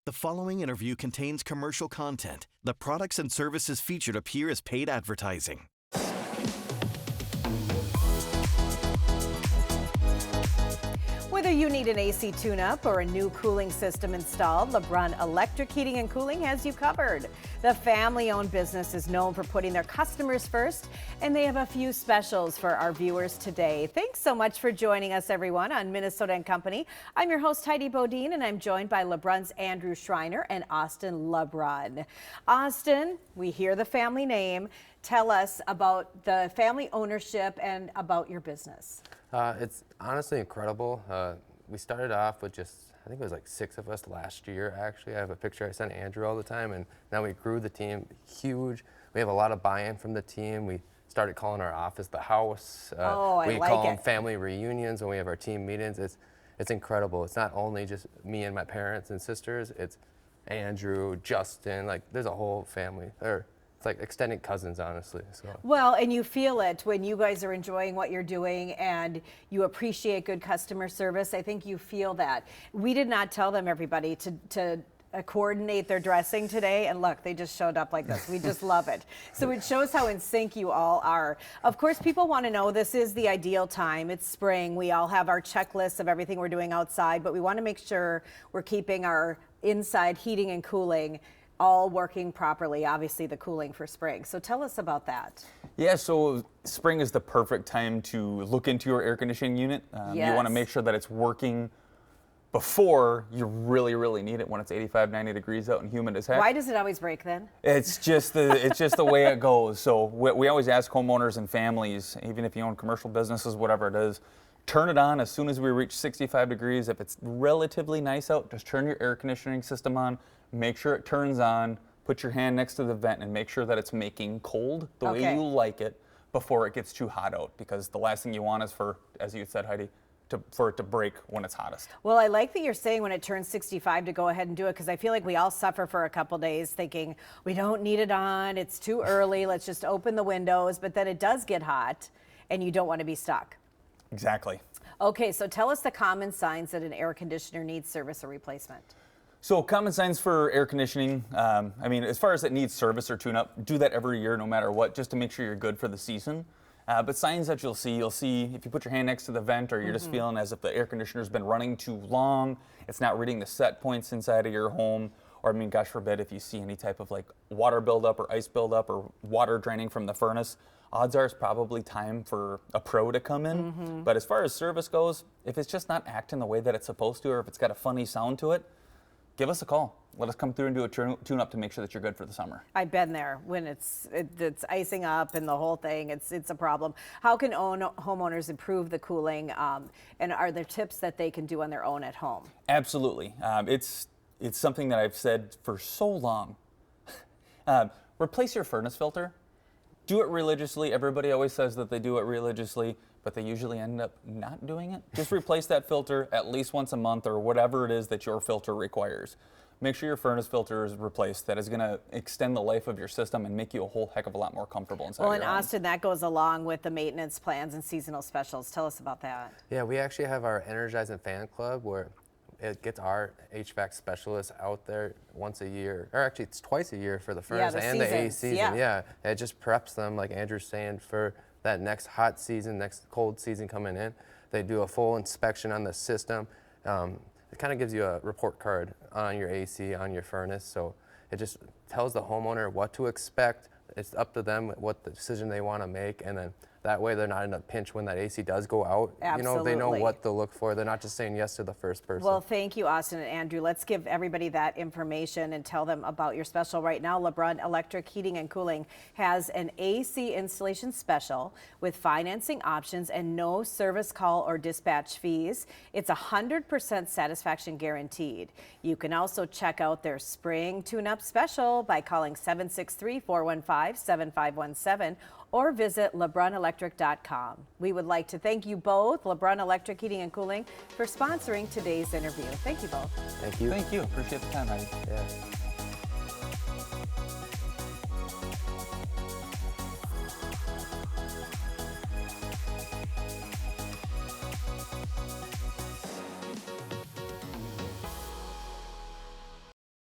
The following interview contains commercial content. The products and services featured appear as paid advertising. Whether you need an AC tune-up or a new cooling system installed, LeBrun Electric Heating and Cooling has you covered. The family-owned business is known for putting their customers first, and they have a few specials for our viewers today. Thanks so much for joining us, everyone, on Minnesota & Company. I'm your host, Heidi Bodine, and I'm joined by LeBrun's Andrew Schreiner and Austin LeBrun. Austin, we hear the family name. Tell us about the family ownership and about your business. It's honestly incredible. We started off with I think it was like 6 of us last year, actually. I have a picture I send Andrew all the time, and now we grew the team huge. We have a lot of buy-in from the team. We started calling our office the house. We call them family reunions when we have our team meetings. It's incredible. It's not only just me and my parents and sisters, it's Andrew, Justin, like there's a whole family. It's like extended cousins, honestly. So. Well, and you feel it when you guys are enjoying what you're doing and you appreciate good customer service. I think you feel that. We did not tell them, everybody, to coordinate their dressing today, and look, they just showed up like this. We just love it. So it shows how in sync you all are. Of course, people want to know this is the ideal time. It's spring. We all have our checklists of everything we're doing outside, but we want to make sure we're keeping our inside heating and cooling all working properly, obviously the cooling for spring. So tell us about that. Yeah, so spring is the perfect time to look into your air conditioning unit. Yes. You want to make sure that it's working before you really need it when it's 85, 90 degrees out and humid as heck. Why does it always break then? It's just the way it goes. So we always ask homeowners and families, even if you own commercial businesses, whatever it is, turn it on as soon as we reach 65 degrees. If it's relatively nice out, just turn your air conditioning system on. Make sure it turns on, put your hand next to the vent and make sure that it's making cold the way you like it before it gets too hot out, because the last thing you want is for, as you said, Heidi, for it to break when it's hottest. Well, I like that you're saying when it turns 65 to go ahead and do it, because I feel like we all suffer for a couple days thinking we don't need it on, it's too early, let's just open the windows, but then it does get hot and you don't want to be stuck. Exactly. Okay, so tell us the common signs that an air conditioner needs service or replacement. So common signs for air conditioning, as far as it needs service or tune-up, do that every year no matter what, just to make sure you're good for the season. But signs that you'll see if you put your hand next to the vent or you're just feeling as if the air conditioner's been running too long, it's not reading the set points inside of your home, or gosh forbid, if you see any type of like water buildup or ice buildup or water draining from the furnace, odds are it's probably time for a pro to come in. But as far as service goes, if it's just not acting the way that it's supposed to, or if it's got a funny sound to it, give us a call. Let us come through and do a tune-up to make sure that you're good for the summer. I've been there when it's icing up and the whole thing. It's a problem. How can homeowners improve the cooling, and are there tips that they can do on their own at home? Absolutely. It's something that I've said for so long. Replace your furnace filter. Do it religiously. Everybody always says that they do it religiously, but they usually end up not doing it. Just replace that filter at least once a month or whatever it is that your filter requires. Make sure your furnace filter is replaced. That is going to extend the life of your system and make you a whole heck of a lot more comfortable inside your home. Well, in Austin, that goes along with the maintenance plans and seasonal specials. Tell us about that. Yeah, we actually have our Energizing Fan Club where it gets our HVAC specialists out there once a year, or actually it's twice a year for the furnace and the AC season. Yeah, it just preps them, like Andrew's saying, for that next hot season, next cold season coming in. They do a full inspection on the system. It kind of gives you a report card on your AC, on your furnace, so it just tells the homeowner what to expect. It's up to them what the decision they want to make, and then that way they're not in a pinch when that AC does go out. Absolutely. They know what to look for. They're not just saying yes to the first person. Well, thank you, Austin and Andrew. Let's give everybody that information and tell them about your special right now. LeBrun Electric Heating and Cooling has an AC installation special with financing options and no service call or dispatch fees. It's 100% satisfaction guaranteed. You can also check out their spring tune-up special by calling 763-415-7517 or visit LeBrunElectric.com. We would like to thank you both, LeBrun Electric Heating and Cooling, for sponsoring today's interview. Thank you both. Thank you. Thank you. Appreciate the time, Heidi. Yeah.